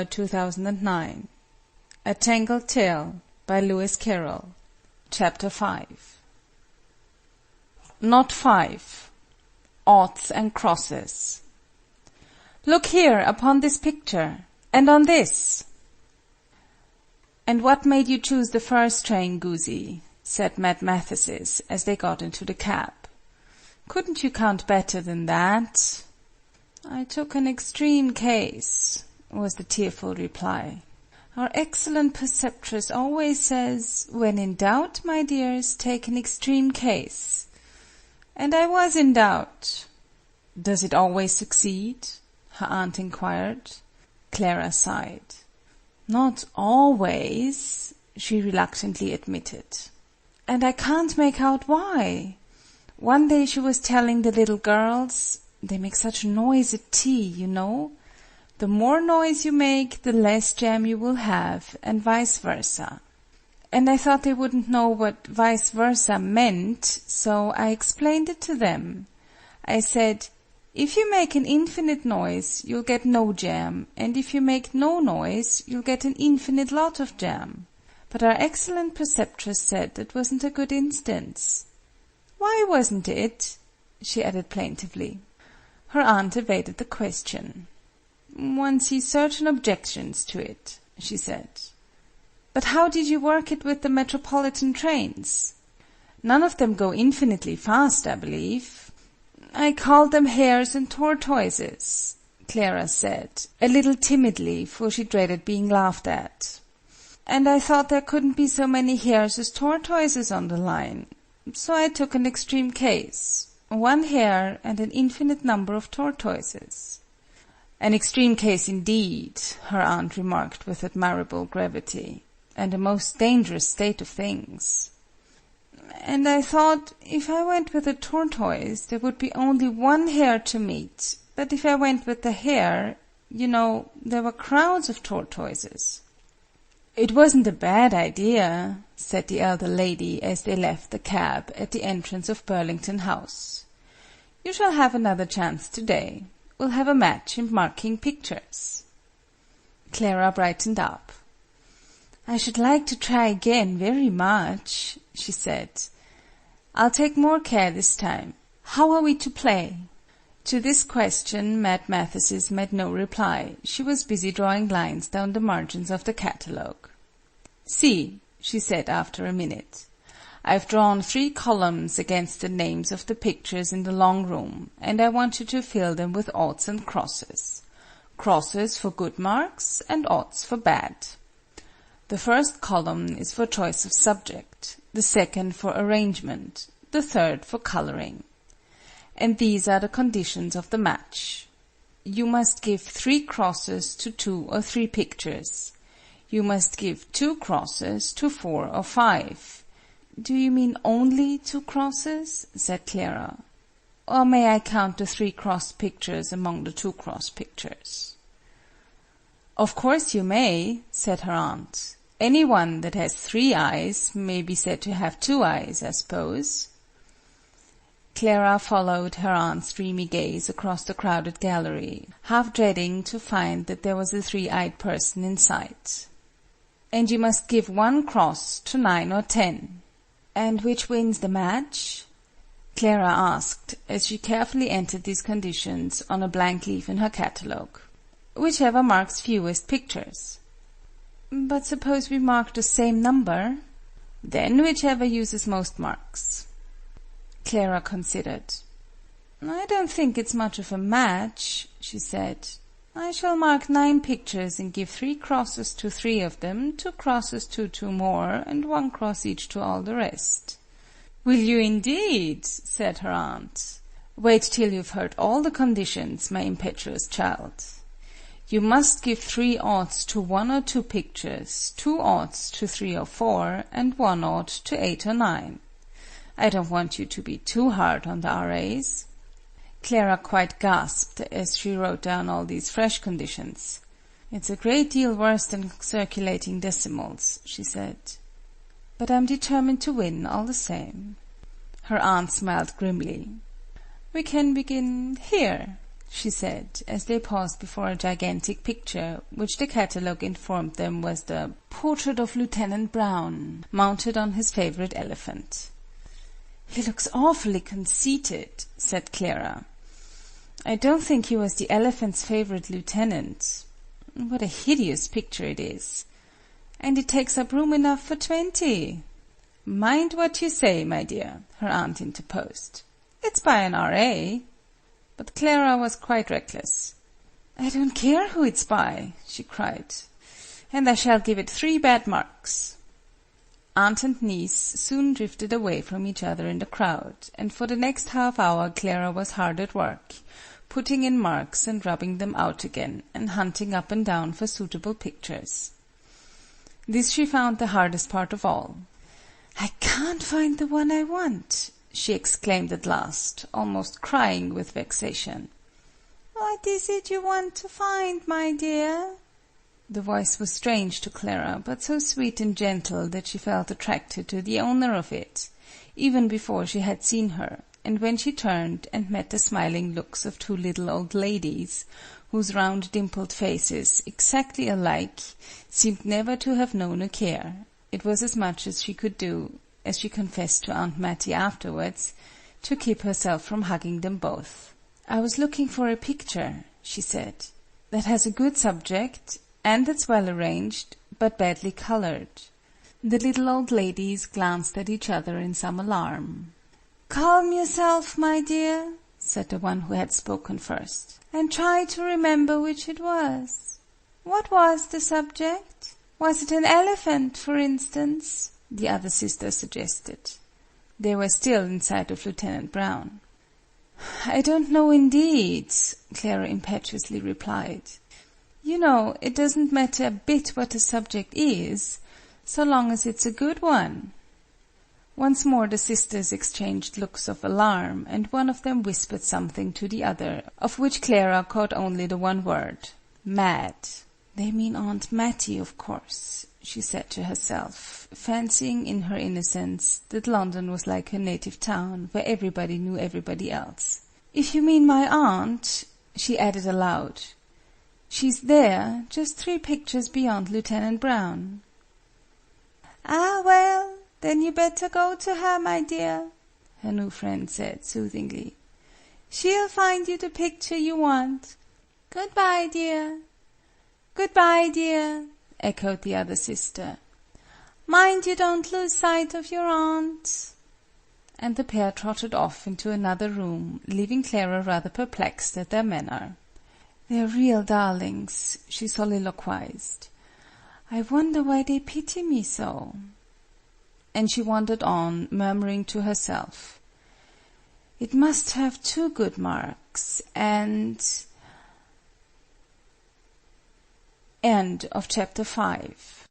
2009. A Tangled Tale by Lewis Carroll. Chapter 5. Not 5. Oughts and crosses. Look here, upon this picture, and on this. And what made you choose the first train, Goosey? Said Mad Mathesis, as they got into the cab. Couldn't you count better than that? I took an extreme case, was the tearful reply. Our excellent preceptress always says, when in doubt, my dears, take an extreme case. And I was in doubt. Does it always succeed? Her aunt inquired. Clara sighed. Not always, she reluctantly admitted. And I can't make out why. One day she was telling the little girls, they make such noise at tea, you know. The more noise you make, the less jam you will have, and vice versa. And I thought they wouldn't know what vice versa meant, so I explained it to them. I said, if you make an infinite noise, you'll get no jam, and if you make no noise, you'll get an infinite lot of jam. But our excellent preceptress said that wasn't a good instance. Why wasn't it? She added plaintively. Her aunt evaded the question. One sees certain objections to it, she said. But how did you work it with the metropolitan trains? None of them go infinitely fast, I believe. I called them hares and tortoises, Clara said, a little timidly, for she dreaded being laughed at. And I thought there couldn't be so many hares as tortoises on the line. So I took an extreme case, one hare and an infinite number of tortoises. An extreme case indeed, her aunt remarked with admirable gravity, and a most dangerous state of things. And I thought, if I went with a tortoise, there would be only one hare to meet, but if I went with the hare, you know, there were crowds of tortoises. It wasn't a bad idea, said the elder lady as they left the cab at the entrance of Burlington House. You shall have another chance today. We'll have a match in marking pictures. Clara brightened up. I should like to try again very much, she said. I'll take more care this time. How are we to play? To this question Mad Mathesis made no reply. She was busy drawing lines down the margins of the catalogue. See, she said after a minute, I've drawn 3 columns against the names of the pictures in the long room, and I want you to fill them with oughts and crosses. Crosses for good marks, and oughts for bad. The first column is for choice of subject, the second for arrangement, the third for colouring. And these are the conditions of the match. You must give 3 crosses to 2 or 3 pictures. You must give 2 crosses to 4 or 5. Do you mean only 2 crosses? Said Clara. Or may I count the 3 crossed pictures among the 2 crossed pictures? Of course you may, said her aunt. Any one that has 3 eyes may be said to have 2 eyes, I suppose. Clara followed her aunt's dreamy gaze across the crowded gallery, half dreading to find that there was a 3-eyed person in sight. And you must give 1 cross to 9 or 10. And which wins the match? Clara asked, as she carefully entered these conditions on a blank leaf in her catalogue. Whichever marks fewest pictures. But suppose we mark the same number? Then whichever uses most marks. Clara considered. I don't think it's much of a match, she said. I shall mark 9 pictures and give 3 crosses to 3 of them, 2 crosses to 2 more, and 1 cross each to all the rest. Will you indeed? Said her aunt. Wait till you've heard all the conditions, my impetuous child. You must give 3 oughts to 1 or 2 pictures, 2 oughts to 3 or 4, and 1 ought to 8 or 9. I don't want you to be too hard on the RAs. Clara quite gasped as she wrote down all these fresh conditions. It's a great deal worse than circulating decimals, she said. But I'm determined to win all the same. Her aunt smiled grimly. We can begin here, she said, as they paused before a gigantic picture, which the catalogue informed them was the Portrait of Lieutenant Brown, mounted on his favourite elephant. "He looks awfully conceited," said Clara. "I don't think he was the elephant's favourite lieutenant. What a hideous picture it is! And it takes up room enough for 20. "Mind what you say, my dear," her aunt interposed. "It's by an R.A." But Clara was quite reckless. "I don't care who it's by," she cried, "and I shall give it 3 bad marks." Aunt and niece soon drifted away from each other in the crowd, and for the next half-hour Clara was hard at work, putting in marks and rubbing them out again, and hunting up and down for suitable pictures. This she found the hardest part of all. "I can't find the one I want," she exclaimed at last, almost crying with vexation. "What is it you want to find, my dear?" The voice was strange to Clara, but so sweet and gentle that she felt attracted to the owner of it, even before she had seen her, and when she turned and met the smiling looks of 2 little old ladies, whose round dimpled faces, exactly alike, seemed never to have known a care, it was as much as she could do, as she confessed to Aunt Mattie afterwards, to keep herself from hugging them both. "I was looking for a picture," she said, "that has a good subject, and that's well arranged, but badly coloured." The little old ladies glanced at each other in some alarm. "Calm yourself, my dear," said the one who had spoken first, "and try to remember which it was. What was the subject? Was it an elephant, for instance?" the other sister suggested. They were still in sight of Lieutenant Brown. "I don't know indeed," Clara impetuously replied. "You know, it doesn't matter a bit what the subject is, so long as it's a good one." Once more the sisters exchanged looks of alarm, and one of them whispered something to the other, of which Clara caught only the one word, "mad." "They mean Aunt Mattie, of course," she said to herself, fancying in her innocence that London was like her native town, where everybody knew everybody else. "If you mean my aunt," she added aloud, "she's there, just 3 pictures beyond Lieutenant Brown." "Ah, well, then you better go to her, my dear," her new friend said soothingly. "She'll find you the picture you want. Good-bye, dear." "Good-bye, dear," echoed the other sister. "Mind you don't lose sight of your aunt." And the pair trotted off into another room, leaving Clara rather perplexed at their manner. "They're real darlings," she soliloquized. "I wonder why they pity me so." And she wandered on, murmuring to herself, "It must have 2 good marks, and—" End of chapter 5.